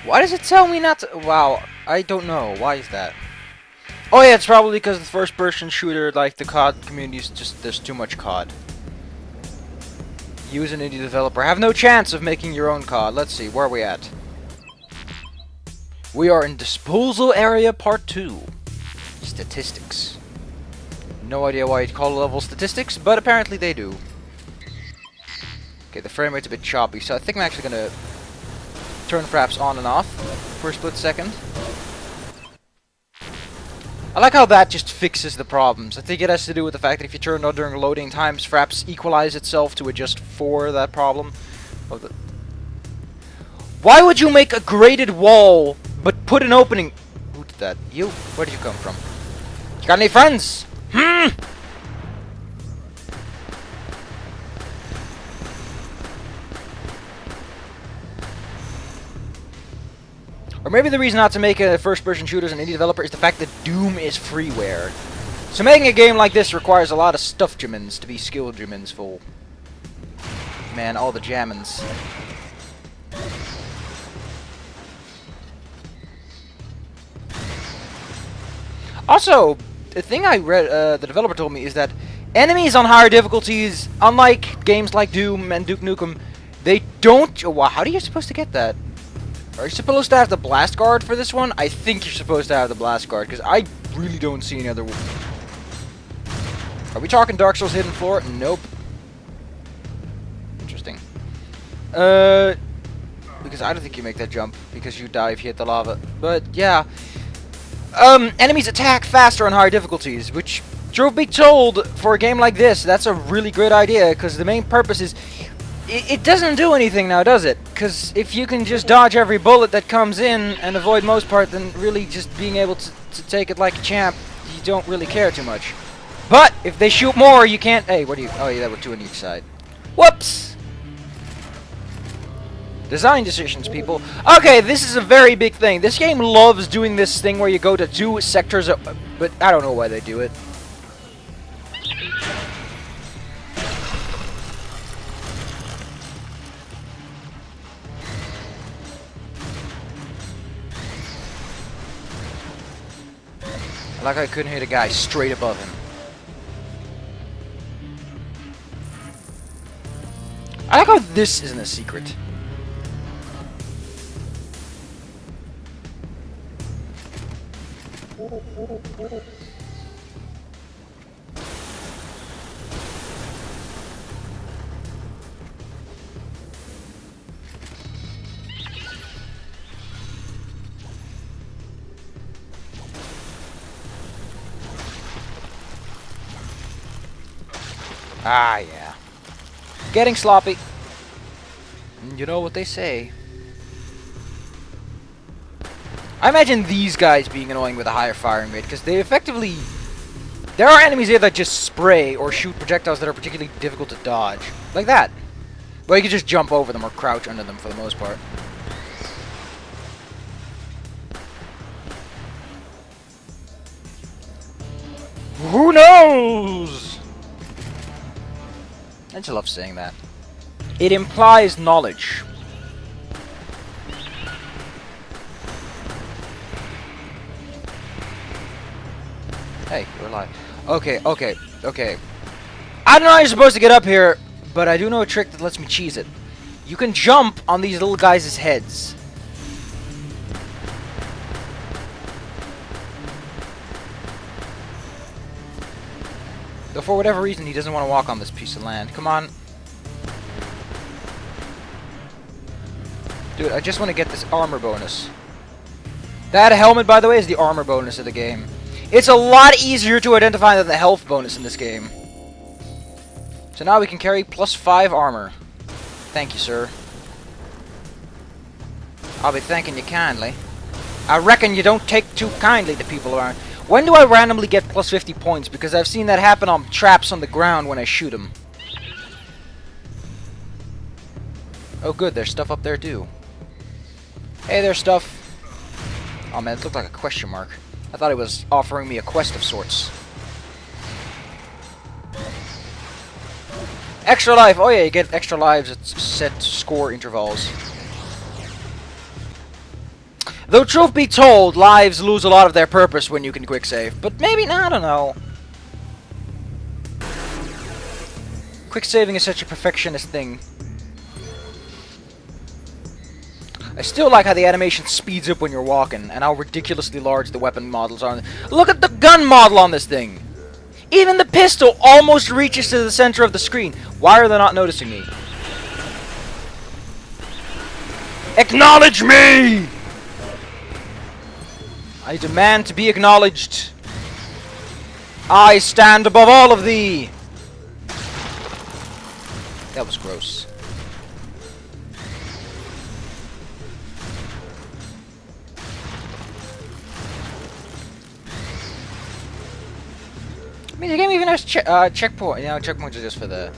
Why does it tell me not to? Wow, I don't know. Why is that? Oh yeah, it's probably because the first-person shooter, like the COD community, is just there's too much COD. You as an indie developer have no chance of making your own COD. Let's see, where are we at? We are in Disposal Area Part 2. Statistics. No idea why you'd call a level statistics, but apparently they do. Okay, the frame rate's a bit choppy, so I think I'm actually gonna turn fraps on and off for a split second. I like how that just fixes the problems. I think it has to do with the fact that if you turn it on during loading times, fraps equalize itself to adjust for that problem. Why would you make a graded wall, but put an opening... Who did that? You? Where did you come from? You got any friends? Or maybe the reason not to make a first-person shooter as an indie developer is the fact that Doom is freeware. So making a game like this requires a lot of stuff jammins to be skill jammins full. Man, all the jammins. Also, the thing I read, the developer told me is that enemies on higher difficulties, unlike games like Doom and Duke Nukem, they don't... Wow, how are you supposed to get that? Are you supposed to have the blast guard for this one? I think you're supposed to have the blast guard, because I really don't see any other... Are we talking Dark Souls Hidden Floor? Nope. Interesting. Because I don't think you make that jump, because you die if you hit the lava. But, yeah. Enemies attack faster on higher difficulties, which, truth be told, for a game like this, that's a really great idea, because the main purpose is... It doesn't do anything now, does it? Because if you can just dodge every bullet that comes in and avoid most part, then really just being able to take it like a champ, you don't really care too much. But if they shoot more, you can't... Hey, what do you... Oh, yeah, there were two on each side. Whoops! Design decisions, people. Okay, this is a very big thing. This game loves doing this thing where you go to two sectors, but I don't know why they do it. Like I couldn't hit a guy straight above him. I like how this isn't a secret. Ah, yeah. Getting sloppy. You know what they say. I imagine these guys being annoying with a higher firing rate, because they effectively... There are enemies here that just spray or shoot projectiles that are particularly difficult to dodge. Like that. But you can just jump over them or crouch under them for the most part. Who knows? I just love saying that. It implies knowledge. Hey, you're alive. Okay. I don't know how you're supposed to get up here, but I do know a trick that lets me cheese it. You can jump on these little guys' heads. Though for whatever reason, he doesn't want to walk on this piece of land. Come on. Dude, I just want to get this armor bonus. That helmet, by the way, is the armor bonus of the game. It's a lot easier to identify than the health bonus in this game. So now we can carry +5 armor. Thank you, sir. I'll be thanking you kindly. I reckon you don't take too kindly to people around. When do I randomly get +50 points? Because I've seen that happen on traps on the ground when I shoot them. Oh good, there's stuff up there too. Hey, there's stuff. Oh man, it looked like a question mark. I thought it was offering me a quest of sorts. Extra life! Oh yeah, you get extra lives at set score intervals. Though truth be told, lives lose a lot of their purpose when you can quick save. But maybe not, I don't know. Quick saving is such a perfectionist thing. I still like how the animation speeds up when you're walking, and how ridiculously large the weapon models are. Look at the gun model on this thing! Even the pistol almost reaches to the center of the screen. Why are they not noticing me? Acknowledge me! I demand to be acknowledged. I stand above all of thee! That was gross. I mean, the game even has checkpoint. You know, checkpoints are just for the...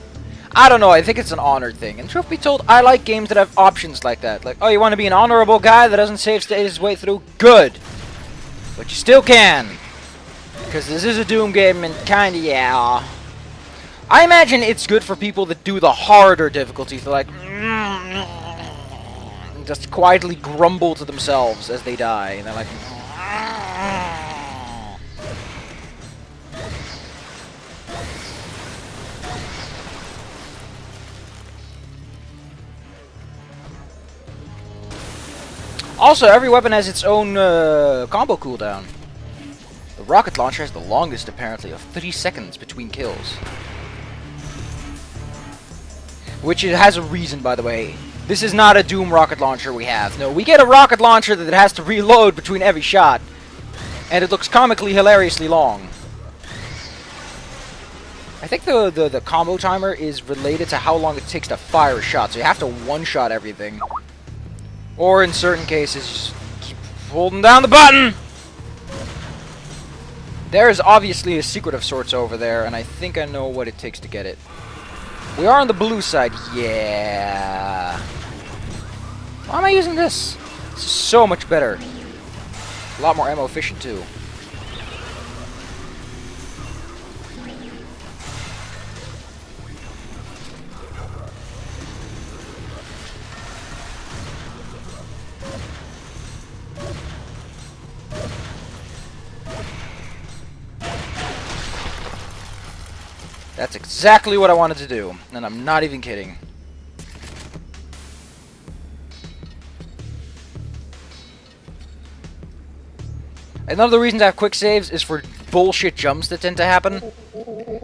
I don't know, I think it's an honor thing. And truth be told, I like games that have options like that. Like, oh, you want to be an honorable guy that doesn't save state his way through? Good! But you still can. Because this is a Doom game and kinda, yeah. I imagine it's good for people that do the harder difficulties. They're like... and just quietly grumble to themselves as they die. And they're like... Also, every weapon has its own combo cooldown. The rocket launcher has the longest, apparently, of 3 seconds between kills. Which it has a reason, by the way. This is not a Doom rocket launcher we have. No, we get a rocket launcher that has to reload between every shot. And it looks comically hilariously long. I think the combo timer is related to how long it takes to fire a shot. So you have to one-shot everything. Or in certain cases, just keep holding down the button! There is obviously a secret of sorts over there, and I think I know what it takes to get it. We are on the blue side, yeah. Why am I using this? This is so much better. A lot more ammo efficient too. That's exactly what I wanted to do, and I'm not even kidding. Another reason to have quick saves is for bullshit jumps that tend to happen.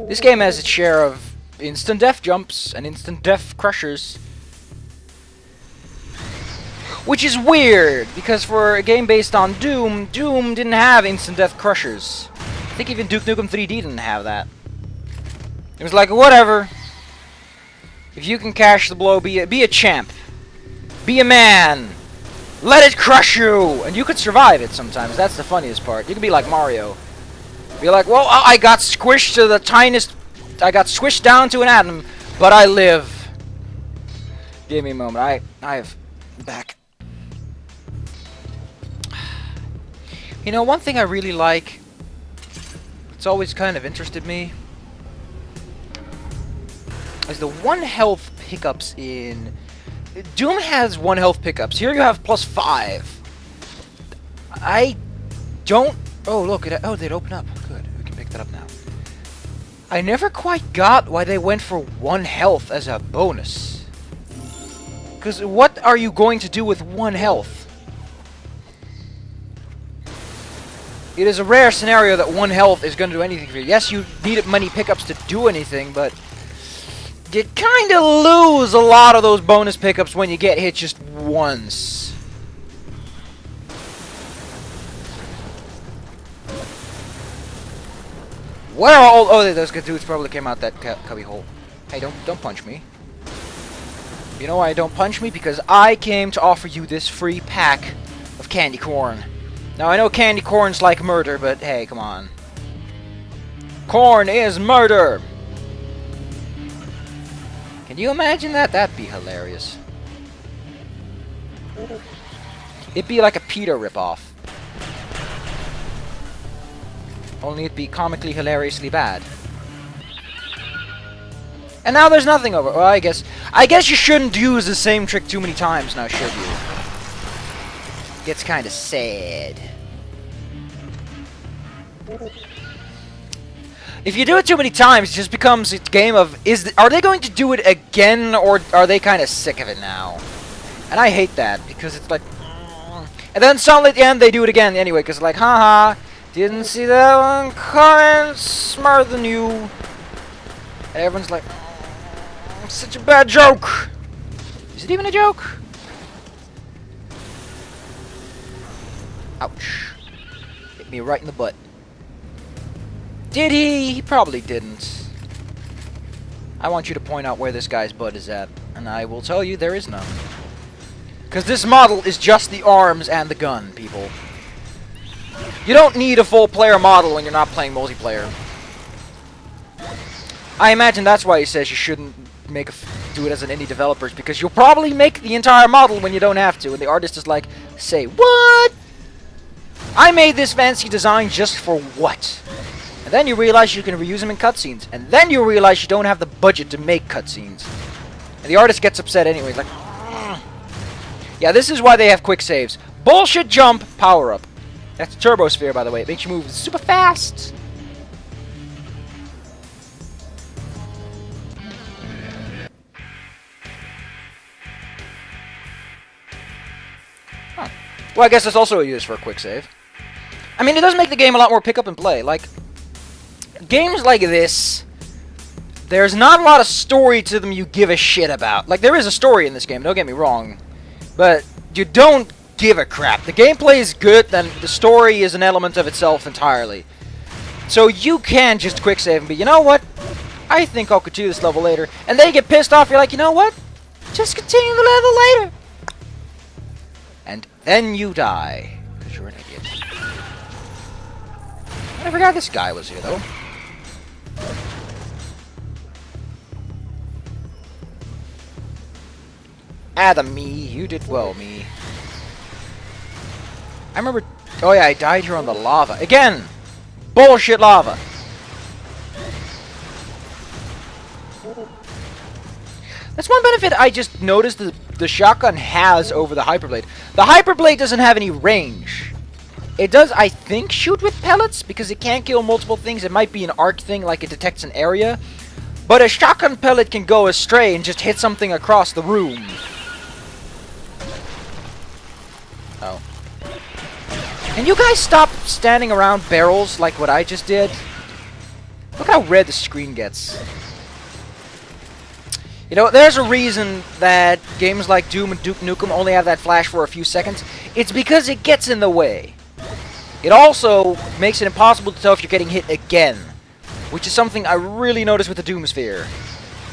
This game has its share of instant death jumps and instant death crushers. Which is weird, because for a game based on Doom, Doom didn't have instant death crushers. I think even Duke Nukem 3D didn't have that. It was like, whatever. If you can cash the blow, be a champ. Be a man. Let it crush you! And you could survive it sometimes. That's the funniest part. You can be like Mario. Be like, well, I got squished to the tiniest... I got squished down to an atom, but I live. Give me a moment. I have... back. You know, one thing I really like... It's always kind of interested me... is the 1 health pickups in... Doom has 1 health pickups. Here you have +5. I don't... Oh, look. Oh, they'd open up. Good. We can pick that up now. I never quite got why they went for 1 health as a bonus. Because what are you going to do with 1 health? It is a rare scenario that 1 health is going to do anything for you. Yes, you need many pickups to do anything, but... you kind of lose a lot of those bonus pickups when you get hit just once. Where are all... oh, those good dudes probably came out that cubby hole. Hey, don't punch me. You know why I don't punch me? Because I came to offer you this free pack of candy corn. Now, I know candy corn's like murder, but hey, come on. Corn is murder! Can you imagine that? That'd be hilarious. It'd be like a Peter ripoff. Only it'd be comically hilariously bad. And now there's nothing over. Well, I guess you shouldn't use the same trick too many times now, should you? gets kind of sad. If you do it too many times, it just becomes a game of, are they going to do it again, or are they kind of sick of it now? And I hate that, because it's like, and then suddenly at the end they do it again anyway, because like, haha, didn't see that one coming, smarter than you. And everyone's like, such a bad joke. Is it even a joke? Ouch. Hit me right in the butt. Did he? He probably didn't. I want you to point out where this guy's butt is at, and I will tell you there is none. Because this model is just the arms and the gun, people. You don't need a full player model when you're not playing multiplayer. I imagine that's why he says you shouldn't do it as an indie developer, because you'll probably make the entire model when you don't have to, and the artist is like, say what? I made this fancy design just for what? And then you realize you can reuse them in cutscenes, and then you realize you don't have the budget to make cutscenes. And the artist gets upset anyway, like, yeah, this is why they have quick saves. Bullshit jump, power up. That's Turbo Sphere, by the way. It makes you move super fast. Huh. Well, I guess that's also a use for a quick save. I mean, it does make the game a lot more pick up and play. Like, games like this, there's not a lot of story to them you give a shit about. Like, there is a story in this game, don't get me wrong. But you don't give a crap. The gameplay is good, then the story is an element of itself entirely. So you can just quick save and be, you know what? I think I'll continue this level later. And then you get pissed off, you're like, you know what? Just continue the level later. And then you die. Because you're an idiot. I forgot this guy was here, though. Adam, me. You did well, me. I remember... Oh, yeah, I died here on the lava. Again! Bullshit lava! That's one benefit I just noticed the shotgun has over the Hyperblade. The Hyperblade doesn't have any range. It does, I think, shoot with pellets, because it can't kill multiple things. It might be an arc thing, like it detects an area. But a shotgun pellet can go astray and just hit something across the room. Oh. Can you guys stop standing around barrels like what I just did? Look how red the screen gets. You know, there's a reason that games like Doom and Duke Nukem only have that flash for a few seconds. It's because it gets in the way. It also makes it impossible to tell if you're getting hit again, which is something I really noticed with the Doom Sphere.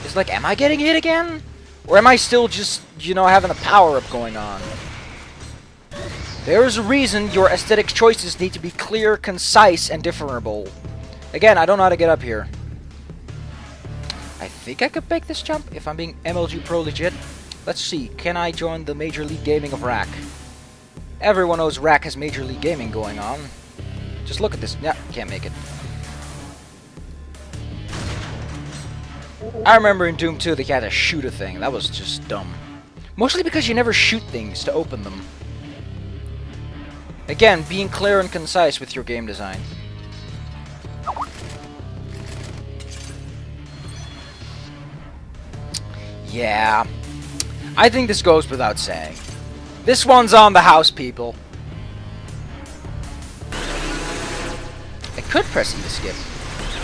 It's like, am I getting hit again? Or am I still just, you know, having a power-up going on? There's a reason your aesthetic choices need to be clear, concise, and differentiable. Again, I don't know how to get up here. I think I could make this jump if I'm being MLG Pro legit. Let's see, can I join the Major League Gaming of Wrack? Everyone knows Wrack has Major League Gaming going on. Just look at this. Yeah, can't make it. I remember in Doom 2 they had to shoot a thing. That was just dumb. Mostly because you never shoot things to open them. Again, being clear and concise with your game design. Yeah. I think this goes without saying. This one's on the house, people. I could press E to skip.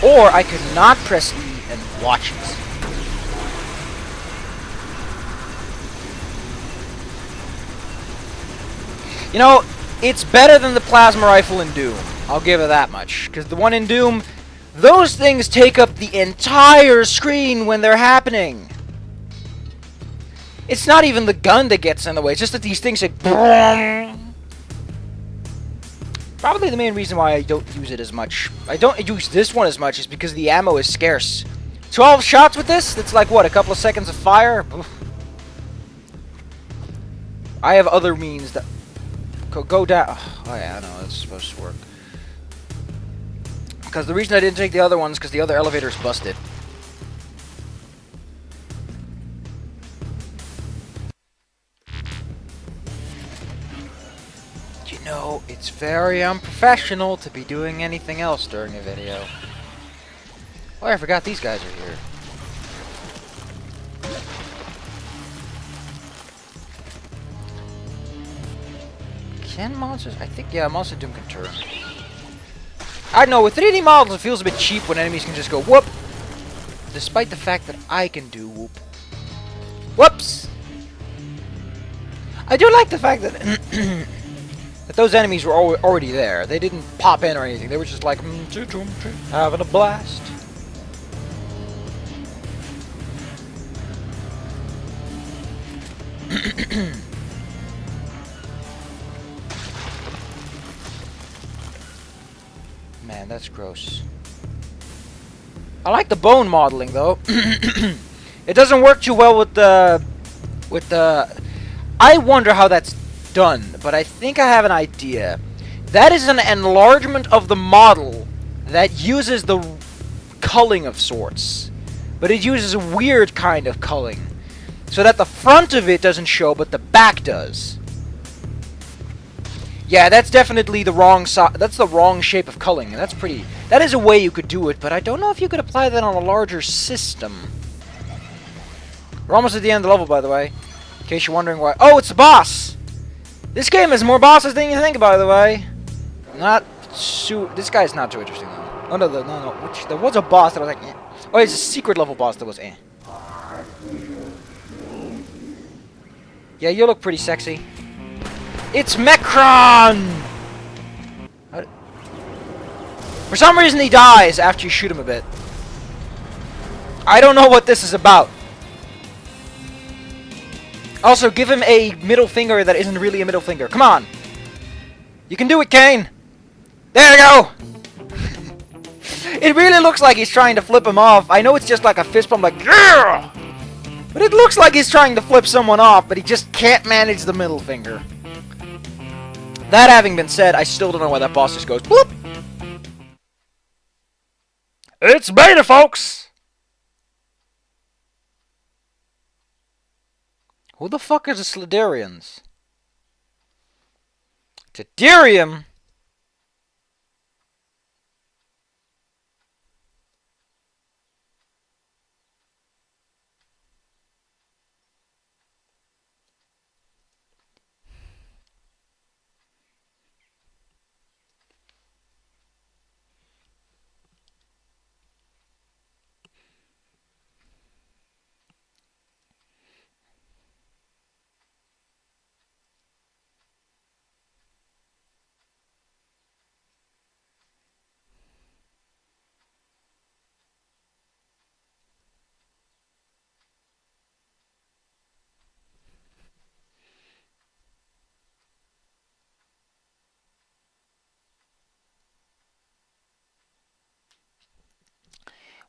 Or I could not press E and watch it. You know, it's better than the plasma rifle in Doom. I'll give it that much. Because the one in Doom, those things take up the entire screen when they're happening. It's not even the gun that gets in the way. It's just that these things like... Probably the main reason why I don't use it as much. I don't use this one as much is because the ammo is scarce. 12 shots with this? That's like, what, a couple of seconds of fire? I have other means that... Go down. Oh yeah, I know that's supposed to work. Because the reason I didn't take the other ones because the other elevator's busted. know it's very unprofessional to be doing anything else during a video. Oh, I forgot these guys are here. Can monsters? I think, yeah, Monster Doom can turn. I don't know, with 3D models it feels a bit cheap when enemies can just go whoop. Despite the fact that I can do whoop. Whoops! I do like the fact that that those enemies were already there. They didn't pop in or anything. They were just like, having a blast. Man, that's gross. I like the bone modeling though. It doesn't work too well with the I wonder how that's done, but I think I have an idea. That is an enlargement of the model that uses the culling of sorts. But it uses a weird kind of culling. So that the front of it doesn't show, but the back does. Yeah, that's definitely the wrong that's the wrong shape of culling, and that's pretty... That is a way you could do it, but I don't know if you could apply that on a larger system. We're almost at the end of the level, by the way. In case you're wondering why... Oh, it's a boss! This game has more bosses than you think, by the way. This guy's not too interesting, though. Oh, no. There was a boss that I was like, eh. Oh, it's a secret level boss that was, eh. Yeah, you look pretty sexy. It's Mecron! For some reason he dies after you shoot him a bit. I don't know what this is about. Also, give him a middle finger that isn't really a middle finger. Come on! You can do it, Kane! There you go! It really looks like he's trying to flip him off. I know it's just like a fist bump, like, yeah! But it looks like he's trying to flip someone off, but he just can't manage the middle finger. That having been said, I still don't know why that boss just goes, whoop! It's beta, folks! Who the fuck are the Slidarians? Tederium?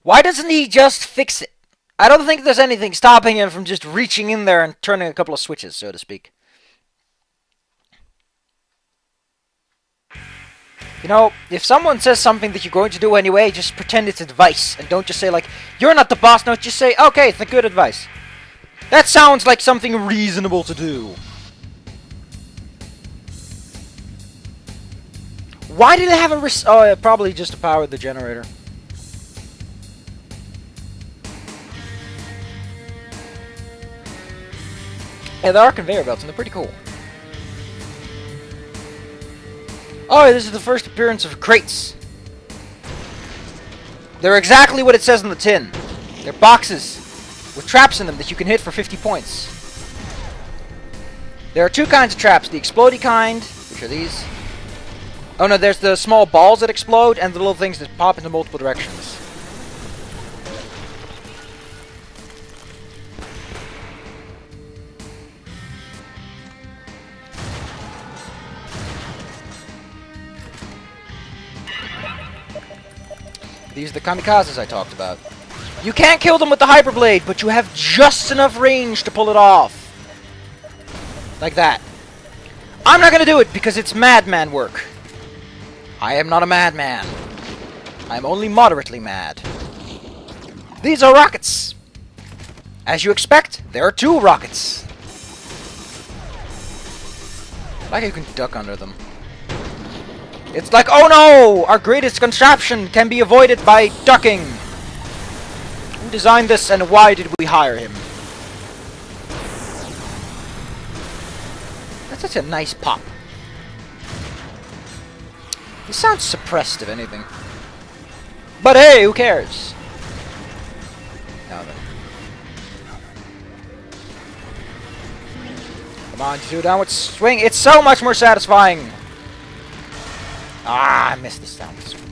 Why doesn't he just fix it? I don't think there's anything stopping him from just reaching in there and turning a couple of switches, so to speak. You know, if someone says something that you're going to do anyway, just pretend it's advice. And don't just say, like, you're not the boss. No, just say, okay, it's a good advice. That sounds like something reasonable to do. Why did it have a oh, probably just to power the generator. Yeah, there are conveyor belts, and they're pretty cool. Oh, this is the first appearance of crates. They're exactly what it says on the tin. They're boxes with traps in them that you can hit for 50 points. There are two kinds of traps. The explodey kind, which are these. Oh no, there's the small balls that explode, and the little things that pop into multiple directions. These are the kamikazes I talked about. You can't kill them with the Hyper Blade, but you have just enough range to pull it off. Like that. I'm not gonna do it because it's madman work. I am not a madman. I am only moderately mad. These are rockets. As you expect, there are 2 rockets. Like you can duck under them. It's like, oh no! Our greatest contraption can be avoided by ducking! Who designed this and why did we hire him? That's such a nice pop. He sounds suppressed, if anything. But hey, who cares? Now then. Come on, do a downward swing. It's so much more satisfying. Ah, I missed this downward swing.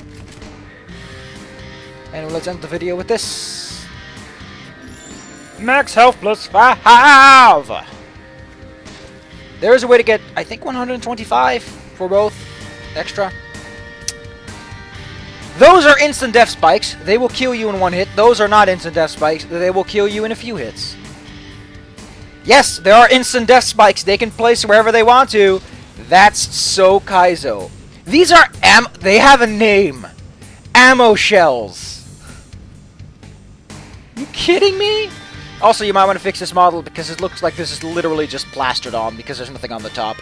And let's end the video with this. Max health plus 5. There is a way to get, I think, 125 for both extra. Those are instant death spikes. They will kill you in one hit. Those are not instant death spikes. They will kill you in a few hits. Yes, there are instant death spikes they can place wherever they want to. That's so Kaizo. These are they have a name. Ammo shells. You kidding me? Also, you might want to fix this model because it looks like this is literally just plastered on because there's nothing on the top.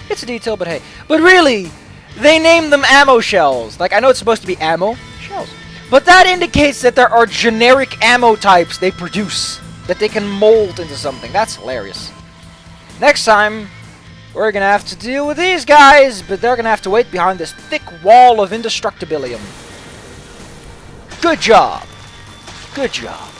It's a detail, but hey. But really, they named them ammo shells. Like, I know it's supposed to be ammo shells. But that indicates that there are generic ammo types they produce that they can mold into something. That's hilarious. Next time, we're going to have to deal with these guys, but they're going to have to wait behind this thick wall of indestructibilium. Good job. Good job.